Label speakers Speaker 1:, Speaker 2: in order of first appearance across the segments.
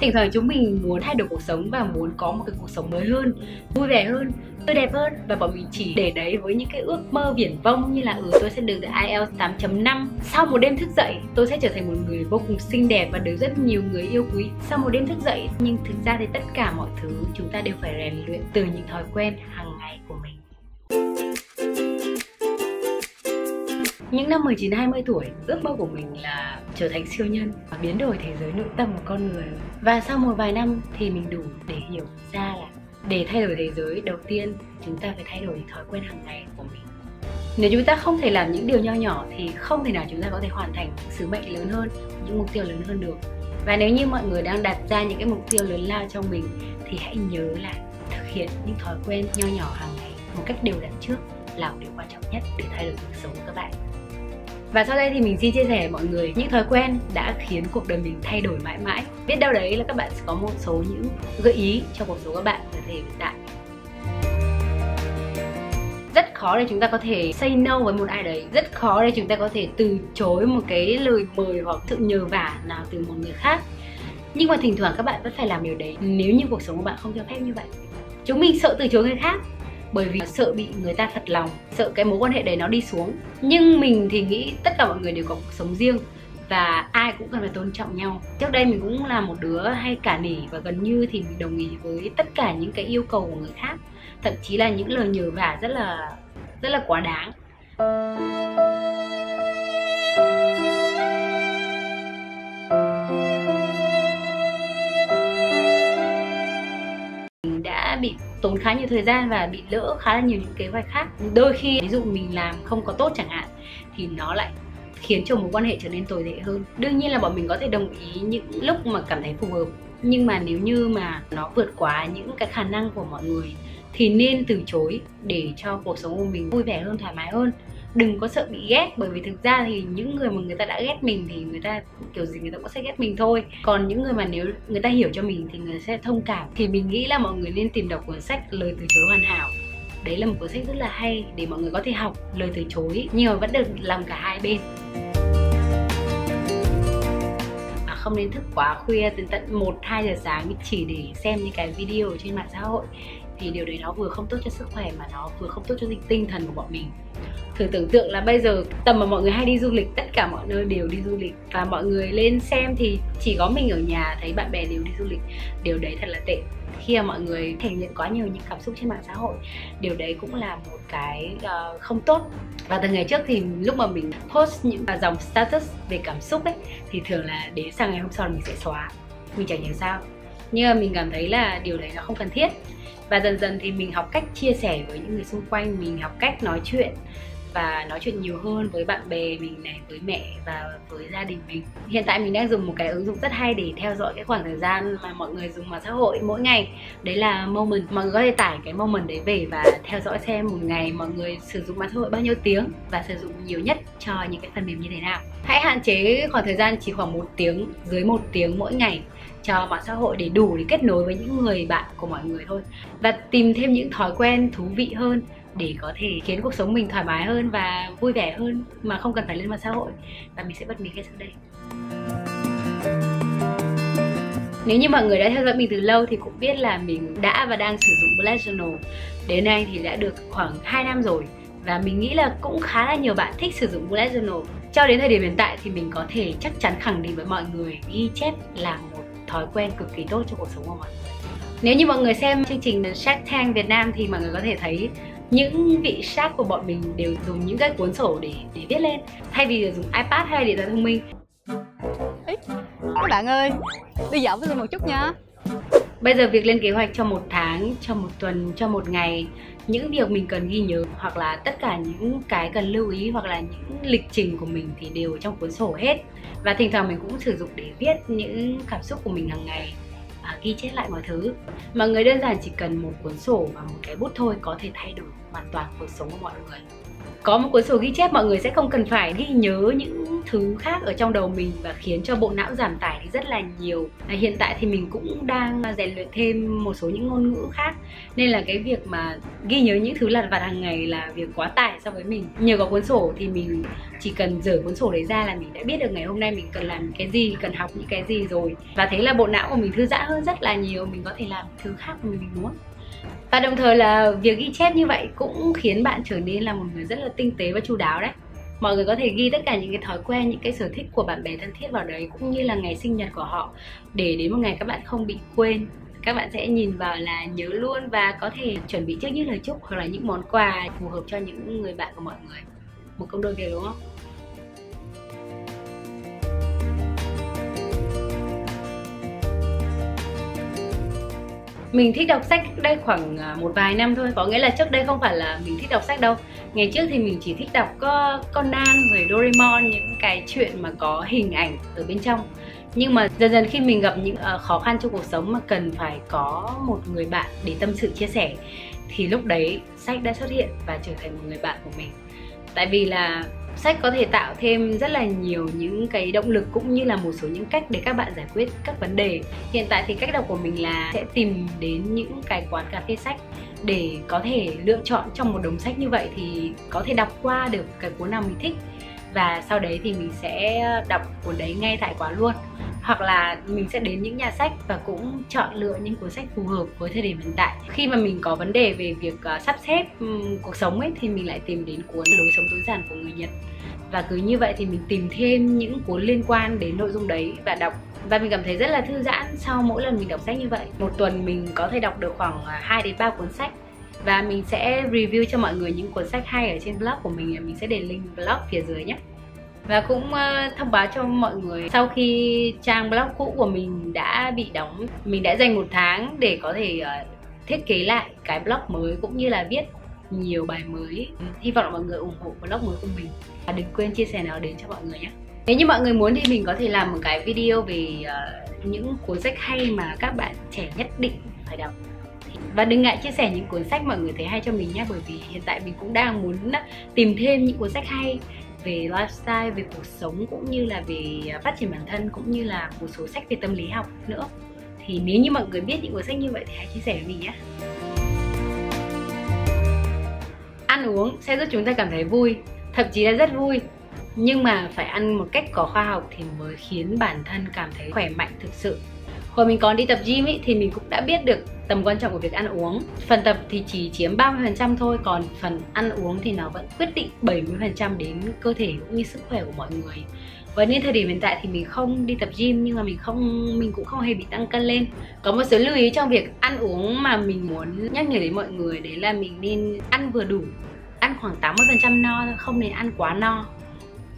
Speaker 1: Thỉnh thoảng chúng mình muốn thay đổi cuộc sống và muốn có một cái cuộc sống mới hơn, vui vẻ hơn, tươi đẹp hơn, và bọn mình chỉ để đấy với những cái ước mơ viển vông như là tôi sẽ được IELTS 8.5. Sau một đêm thức dậy tôi sẽ trở thành một người vô cùng xinh đẹp và được rất nhiều người yêu quý. Sau một đêm thức dậy, nhưng thực ra thì tất cả mọi thứ chúng ta đều phải rèn luyện từ những thói quen hàng ngày của mình. Những năm 19-20 tuổi, ước mơ của mình là trở thành siêu nhân và biến đổi thế giới nội tâm của con người. Và sau một vài năm thì mình đủ để hiểu ra là để thay đổi thế giới, đầu tiên chúng ta phải thay đổi thói quen hàng ngày của mình. Nếu chúng ta không thể làm những điều nho nhỏ thì không thể nào chúng ta có thể hoàn thành sứ mệnh lớn hơn, những mục tiêu lớn hơn được. Và nếu như mọi người đang đặt ra những cái mục tiêu lớn lao trong mình thì hãy nhớ là thực hiện những thói quen nho nhỏ hàng ngày một cách đều đặn trước là điều quan trọng nhất để thay đổi cuộc sống của các bạn. Và sau đây thì mình xin chia sẻ với mọi người những thói quen đã khiến cuộc đời mình thay đổi mãi mãi. Biết đâu đấy là các bạn sẽ có một số những gợi ý cho cuộc sống các bạn ở thời điểm hiện tại. Rất khó để chúng ta có thể say no với một ai đấy. Rất khó để chúng ta có thể từ chối một cái lời mời hoặc sự nhờ vả nào từ một người khác. Nhưng mà thỉnh thoảng các bạn vẫn phải làm điều đấy nếu như cuộc sống của bạn không cho phép như vậy. Chúng mình sợ từ chối người khác bởi vì sợ bị người ta phật lòng, sợ cái mối quan hệ đấy nó đi xuống. Nhưng mình thì nghĩ tất cả mọi người đều có cuộc sống riêng và ai cũng cần phải tôn trọng nhau. Trước đây mình cũng là một đứa hay cả nể và gần như thì mình đồng ý với tất cả những cái yêu cầu của người khác, thậm chí là những lời nhờ vả rất là quá đáng. Mình đã bị tốn khá nhiều thời gian và bị lỡ khá là nhiều những kế hoạch khác. Đôi khi ví dụ mình làm không có tốt chẳng hạn thì nó lại khiến cho mối quan hệ trở nên tồi tệ hơn. Đương nhiên là bọn mình có thể đồng ý những lúc mà cảm thấy phù hợp, nhưng mà nếu như mà nó vượt quá những cái khả năng của mọi người thì nên từ chối để cho cuộc sống của mình vui vẻ hơn, thoải mái hơn. Đừng có sợ bị ghét, bởi vì thực ra thì những người mà người ta đã ghét mình thì người ta kiểu gì người ta cũng sẽ ghét mình thôi. Còn những người mà nếu người ta hiểu cho mình thì người ta sẽ thông cảm. Thì mình nghĩ là mọi người nên tìm đọc cuốn sách Lời Từ Chối Hoàn Hảo. Đấy là một cuốn sách rất là hay để mọi người có thể học lời từ chối nhưng mà vẫn được làm cả hai bên. Không nên thức quá khuya từ tận 1-2 giờ sáng chỉ để xem những cái video trên mạng xã hội, thì điều đấy nó vừa không tốt cho sức khỏe mà nó vừa không tốt cho tinh thần của bọn mình. Thử tưởng tượng là bây giờ tầm mà mọi người hay đi du lịch, tất cả mọi nơi đều đi du lịch và mọi người lên xem thì chỉ có mình ở nhà thấy bạn bè đều đi du lịch. Điều đấy thật là tệ. Khi mà mọi người thể hiện quá nhiều những cảm xúc trên mạng xã hội, điều đấy cũng là một cái không tốt. Và từ ngày trước thì lúc mà mình post những dòng status về cảm xúc ấy thì thường là đến sang ngày hôm sau mình sẽ xóa. Mình chẳng hiểu sao, nhưng mà mình cảm thấy là điều đấy nó không cần thiết. Và dần dần thì mình học cách chia sẻ với những người xung quanh, mình học cách nói chuyện và nói chuyện nhiều hơn với bạn bè mình này, với mẹ và với gia đình mình. Hiện tại mình đang dùng một cái ứng dụng rất hay để theo dõi cái khoảng thời gian mà mọi người dùng mạng xã hội mỗi ngày. Đấy là Moment. Mọi người có thể tải cái Moment đấy về và theo dõi xem một ngày mọi người sử dụng mạng xã hội bao nhiêu tiếng và sử dụng nhiều nhất cho những cái phần mềm như thế nào. Hãy hạn chế khoảng thời gian chỉ khoảng 1 tiếng, dưới 1 tiếng mỗi ngày cho mạng xã hội để đủ để kết nối với những người bạn của mọi người thôi. Và tìm thêm những thói quen thú vị hơn để có thể khiến cuộc sống mình thoải mái hơn và vui vẻ hơn mà không cần phải lên mạng xã hội. Và mình sẽ bật mí ngay sau đây. Nếu như mọi người đã theo dõi mình từ lâu thì cũng biết là mình đã và đang sử dụng Bullet Journal. Đến nay thì đã được khoảng 2 năm rồi. Và mình nghĩ là cũng khá là nhiều bạn thích sử dụng Bullet Journal. Cho đến thời điểm hiện tại thì mình có thể chắc chắn khẳng định với mọi người ghi chép là một thói quen cực kỳ tốt cho cuộc sống của mọi người. Nếu như mọi người xem chương trình Shark Tank Việt Nam thì mọi người có thể thấy những vị shark của bọn mình đều dùng những cái cuốn sổ để viết lên thay vì dùng iPad hay điện thoại thông minh.
Speaker 2: Các bạn ơi, đi dạo với tôi một chút nha.
Speaker 1: Bây giờ việc lên kế hoạch cho 1 tháng, cho 1 tuần, cho 1 ngày, những việc mình cần ghi nhớ hoặc là tất cả những cái cần lưu ý hoặc là những lịch trình của mình thì đều trong cuốn sổ hết. Và thỉnh thoảng mình cũng sử dụng để viết những cảm xúc của mình hàng ngày, ghi chép lại mọi thứ. Mọi người đơn giản chỉ cần một cuốn sổ và một cái bút thôi có thể thay đổi hoàn toàn cuộc sống của mọi người. Có một cuốn sổ ghi chép mọi người sẽ không cần phải ghi nhớ những thứ khác ở trong đầu mình và khiến cho bộ não giảm tải đi rất là nhiều. Hiện tại thì mình cũng đang rèn luyện thêm một số những ngôn ngữ khác, nên là cái việc mà ghi nhớ những thứ lặt vặt hàng ngày là việc quá tải so với mình. Nhờ có cuốn sổ thì mình chỉ cần dở cuốn sổ đấy ra là mình đã biết được ngày hôm nay mình cần làm cái gì, cần học những cái gì rồi. Và thế là bộ não của mình thư giãn hơn rất là nhiều, mình có thể làm thứ khác mà mình muốn. Và đồng thời là việc ghi chép như vậy cũng khiến bạn trở nên là một người rất là tinh tế và chu đáo đấy. Mọi người có thể ghi tất cả những cái thói quen, những cái sở thích của bạn bè thân thiết vào đấy, cũng như là ngày sinh nhật của họ, để đến một ngày các bạn không bị quên. Các bạn sẽ nhìn vào là nhớ luôn và có thể chuẩn bị trước những lời chúc hoặc là những món quà phù hợp cho những người bạn của mọi người. Một công đôi việc đúng không? Mình thích đọc sách cách đây khoảng một vài năm thôi. Có nghĩa là trước đây không phải là mình thích đọc sách đâu. Ngày trước thì mình chỉ thích đọc Conan rồi Doraemon, những cái chuyện mà có hình ảnh ở bên trong. Nhưng mà dần dần khi mình gặp những khó khăn trong cuộc sống mà cần phải có một người bạn để tâm sự chia sẻ, thì lúc đấy sách đã xuất hiện và trở thành một người bạn của mình. Tại vì là sách có thể tạo thêm rất là nhiều những cái động lực cũng như là một số những cách để các bạn giải quyết các vấn đề. Hiện tại thì cách đọc của mình là sẽ tìm đến những cái quán cà phê sách để có thể lựa chọn trong một đống sách như vậy thì có thể đọc qua được cái cuốn nào mình thích, và sau đấy thì mình sẽ đọc cuốn đấy ngay tại quán luôn. Hoặc là mình sẽ đến những nhà sách và cũng chọn lựa những cuốn sách phù hợp với thời điểm hiện tại. Khi mà mình có vấn đề về việc sắp xếp cuộc sống ấy, thì mình lại tìm đến cuốn Lối sống tối giản của người Nhật. Và cứ như vậy thì mình tìm thêm những cuốn liên quan đến nội dung đấy và đọc. Và mình cảm thấy rất là thư giãn sau mỗi lần mình đọc sách như vậy. Một tuần mình có thể đọc được khoảng 2 đến 3 cuốn sách. Và mình sẽ review cho mọi người những cuốn sách hay ở trên blog của mình sẽ để link blog phía dưới nhé. Và cũng thông báo cho mọi người, sau khi trang blog cũ của mình đã bị đóng, mình đã dành 1 tháng để có thể thiết kế lại cái blog mới cũng như là viết nhiều bài mới. Hy vọng là mọi người ủng hộ blog mới của mình. Và đừng quên chia sẻ nó đến cho mọi người nhé. Nếu như mọi người muốn thì mình có thể làm một cái video về những cuốn sách hay mà các bạn trẻ nhất định phải đọc. Và đừng ngại chia sẻ những cuốn sách mọi người thấy hay cho mình nhé. Bởi vì hiện tại mình cũng đang muốn tìm thêm những cuốn sách hay về lifestyle, về cuộc sống cũng như là về phát triển bản thân, cũng như là một số sách về tâm lý học nữa. Thì nếu như mọi người biết những cuốn sách như vậy thì hãy chia sẻ với mình nhé. Ăn uống sẽ giúp chúng ta cảm thấy vui, thậm chí là rất vui. Nhưng mà phải ăn một cách có khoa học thì mới khiến bản thân cảm thấy khỏe mạnh thực sự. Hồi mình còn đi tập gym thì mình cũng đã biết được tầm quan trọng của việc ăn uống. Phần tập thì chỉ chiếm 30% thôi, còn phần ăn uống thì nó vẫn quyết định 70% đến cơ thể cũng như sức khỏe của mọi người. Và nên thời điểm hiện tại thì mình không đi tập gym, nhưng mà mình cũng không hề bị tăng cân lên. Có một số lưu ý trong việc ăn uống mà mình muốn nhắc nhở đến mọi người, đấy là mình nên ăn vừa đủ, ăn khoảng 80% no thôi, không nên ăn quá no.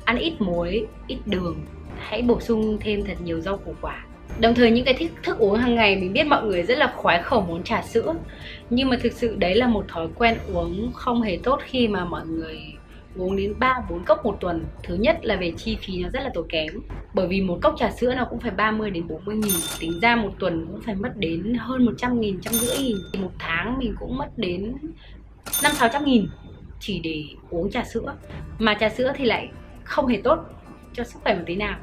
Speaker 1: Ăn ít muối, ít đường, hãy bổ sung thêm thật nhiều rau củ quả. Đồng thời những cái thức uống hàng ngày, mình biết mọi người rất là khoái khẩu món trà sữa, nhưng mà thực sự đấy là một thói quen uống không hề tốt khi mà mọi người uống đến 3-4 cốc một tuần. Thứ nhất là về chi phí nó rất là tốn kém, bởi vì một cốc trà sữa nó cũng phải 30 đến 40 nghìn. Tính ra một tuần cũng phải mất đến hơn 100 nghìn, 150 nghìn. Một tháng mình cũng mất đến 500-600 nghìn chỉ để uống trà sữa. Mà trà sữa thì lại không hề tốt cho sức khỏe một tí nào.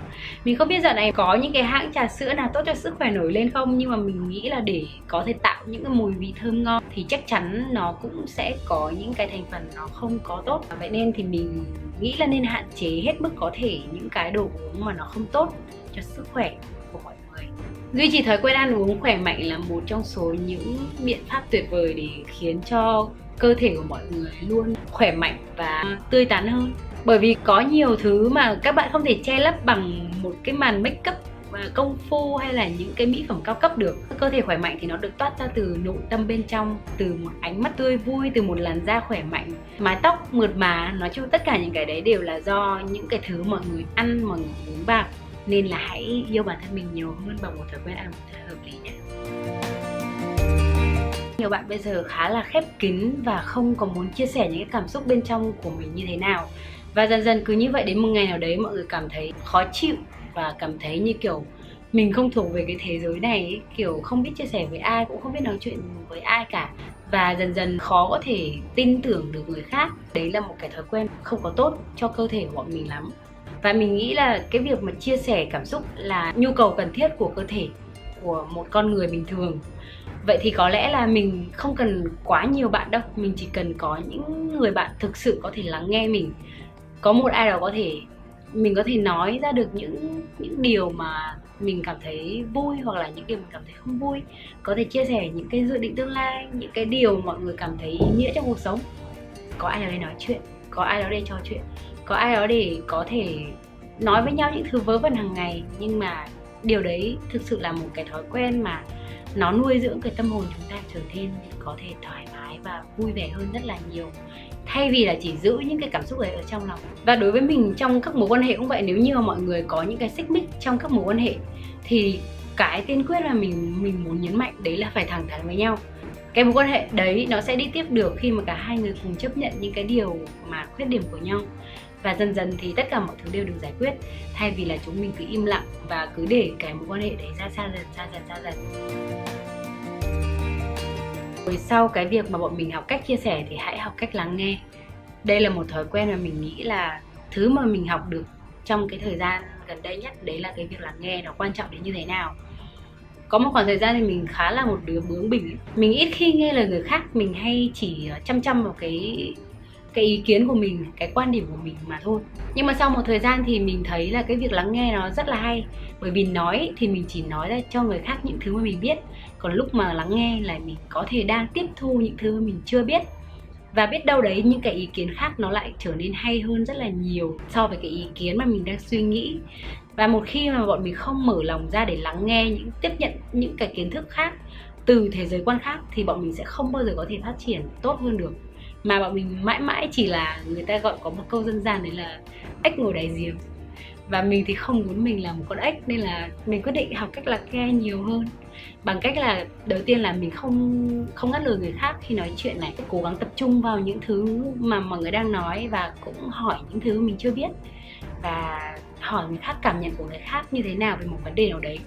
Speaker 1: Mình không biết dạo này có những cái hãng trà sữa nào tốt cho sức khỏe nổi lên không, nhưng mà mình nghĩ là để có thể tạo những cái mùi vị thơm ngon thì chắc chắn nó cũng sẽ có những cái thành phần nó không có tốt. Vậy nên thì mình nghĩ là nên hạn chế hết mức có thể những cái đồ uống mà nó không tốt cho sức khỏe của mọi người. Duy trì thói quen ăn uống khỏe mạnh là một trong số những biện pháp tuyệt vời để khiến cho cơ thể của mọi người luôn khỏe mạnh và tươi tắn hơn. Bởi vì có nhiều thứ mà các bạn không thể che lấp bằng một cái màn make up công phu hay là những cái mỹ phẩm cao cấp được. Cơ thể khỏe mạnh thì nó được toát ra từ nội tâm bên trong, từ một ánh mắt tươi vui, từ một làn da khỏe mạnh, mái tóc mượt mà. Nói chung tất cả những cái đấy đều là do những cái thứ mọi người ăn, mọi người uống vào. Nên là hãy yêu bản thân mình nhiều hơn bằng một thói quen ăn thật hợp lý nhé. Nhiều bạn bây giờ khá là khép kín và không có muốn chia sẻ những cái cảm xúc bên trong của mình như thế nào. Và dần dần cứ như vậy đến một ngày nào đấy mọi người cảm thấy khó chịu và cảm thấy như kiểu mình không thuộc về cái thế giới này ấy, kiểu không biết chia sẻ với ai, cũng không biết nói chuyện với ai cả. Và dần dần khó có thể tin tưởng được người khác. Đấy là một cái thói quen không có tốt cho cơ thể của bọn mình lắm. Và mình nghĩ là cái việc mà chia sẻ cảm xúc là nhu cầu cần thiết của cơ thể của một con người bình thường. Vậy thì có lẽ là mình không cần quá nhiều bạn đâu, mình chỉ cần có những người bạn thực sự có thể lắng nghe mình. Có một ai đó mình có thể nói ra được những điều mà mình cảm thấy vui hoặc là những điều mình cảm thấy không vui. Có thể chia sẻ những cái dự định tương lai, những cái điều mọi người cảm thấy ý nghĩa trong cuộc sống. Có ai đó để nói chuyện, có ai đó để trò chuyện, có ai đó để có thể nói với nhau những thứ vớ vẩn hàng ngày. Nhưng mà điều đấy thực sự là một cái thói quen mà nó nuôi dưỡng cái tâm hồn chúng ta trở nên có thể thoải mái và vui vẻ hơn rất là nhiều, thay vì là chỉ giữ những cái cảm xúc đấy ở trong lòng. Và đối với mình trong các mối quan hệ cũng vậy, nếu như mà mọi người có những cái xích mích trong các mối quan hệ thì cái tiên quyết là mình muốn nhấn mạnh đấy là phải thẳng thắn với nhau. Cái mối quan hệ đấy nó sẽ đi tiếp được khi mà cả hai người cùng chấp nhận những cái điều mà khuyết điểm của nhau. Và dần dần thì tất cả mọi thứ đều được giải quyết, thay vì là chúng mình cứ im lặng và cứ để cái mối quan hệ đấy ra xa dần. Rồi sau cái việc mà bọn mình học cách chia sẻ thì hãy học cách lắng nghe. Đây là một thói quen mà mình nghĩ là thứ mà mình học được trong cái thời gian gần đây nhất, đấy là cái việc lắng nghe nó quan trọng đến như thế nào. Có một khoảng thời gian thì mình khá là một đứa bướng bỉnh ấy. Mình ít khi nghe lời người khác, mình hay chỉ chăm vào cái ý kiến của mình, cái quan điểm của mình mà thôi. Nhưng mà sau một thời gian thì mình thấy là cái việc lắng nghe nó rất là hay. Bởi vì nói thì mình chỉ nói ra cho người khác những thứ mà mình biết, còn lúc mà lắng nghe là mình có thể đang tiếp thu những thứ mà mình chưa biết. Và biết đâu đấy những cái ý kiến khác nó lại trở nên hay hơn rất là nhiều so với cái ý kiến mà mình đang suy nghĩ. Và một khi mà bọn mình không mở lòng ra để lắng nghe, tiếp nhận những cái kiến thức khác từ thế giới quan khác, thì bọn mình sẽ không bao giờ có thể phát triển tốt hơn được. Mà bọn mình mãi mãi chỉ là, người ta gọi có một câu dân gian đấy là ếch ngồi đáy giếng. Và mình thì không muốn mình là một con ếch, nên là mình quyết định học cách lắng nghe nhiều hơn. Bằng cách là đầu tiên là mình không ngắt lời người khác khi nói chuyện này, cố gắng tập trung vào những thứ mà mọi người đang nói và cũng hỏi những thứ mình chưa biết, và hỏi người khác cảm nhận của người khác như thế nào về một vấn đề nào đấy.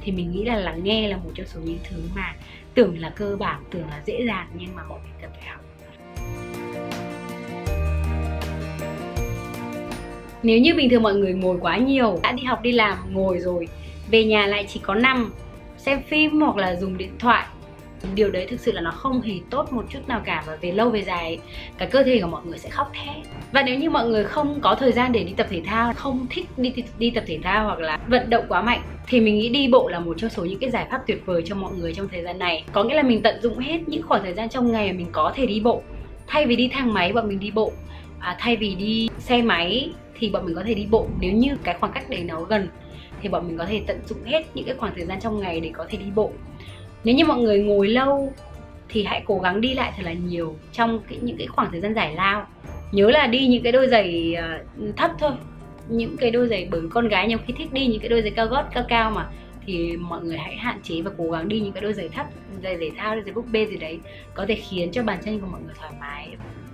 Speaker 1: Thì mình nghĩ là lắng nghe là một trong số những thứ mà tưởng là cơ bản, tưởng là dễ dàng, nhưng mà bọn mình cần phải học. Nếu như bình thường mọi người ngồi quá nhiều, đã đi học đi làm ngồi rồi, về nhà lại chỉ có nằm, xem phim hoặc là dùng điện thoại, điều đấy thực sự là nó không hề tốt một chút nào cả. Và về lâu về dài, cái cơ thể của mọi người sẽ khóc thét. Và nếu như mọi người không có thời gian để đi tập thể thao, không thích đi tập thể thao hoặc là vận động quá mạnh, thì mình nghĩ đi bộ là một trong số những cái giải pháp tuyệt vời cho mọi người trong thời gian này. Có nghĩa là mình tận dụng hết những khoảng thời gian trong ngày mà mình có thể đi bộ. Thay vì đi thang máy, bọn mình đi bộ. Thay vì đi xe máy thì bọn mình có thể đi bộ. Nếu như cái khoảng cách đấy nó gần thì bọn mình có thể tận dụng hết những cái khoảng thời gian trong ngày để có thể đi bộ. Nếu như mọi người ngồi lâu thì hãy cố gắng đi lại thật là nhiều trong những cái khoảng thời gian giải lao. Nhớ là đi những cái đôi giày thấp thôi, những cái đôi giày, bởi con gái nhiều khi thích đi những cái đôi giày cao gót cao mà, thì mọi người hãy hạn chế và cố gắng đi những cái đôi giày thấp, giày thể thao, đôi giày búp bê gì đấy có thể khiến cho bàn chân của mọi người thoải mái.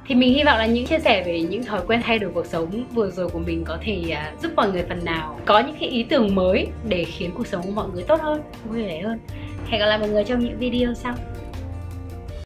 Speaker 1: Thì mình hy vọng là những chia sẻ về những thói quen thay đổi cuộc sống vừa rồi của mình có thể giúp mọi người phần nào có những cái ý tưởng mới để khiến cuộc sống của mọi người tốt hơn, vui vẻ hơn. Hẹn gặp lại mọi người trong những video sau.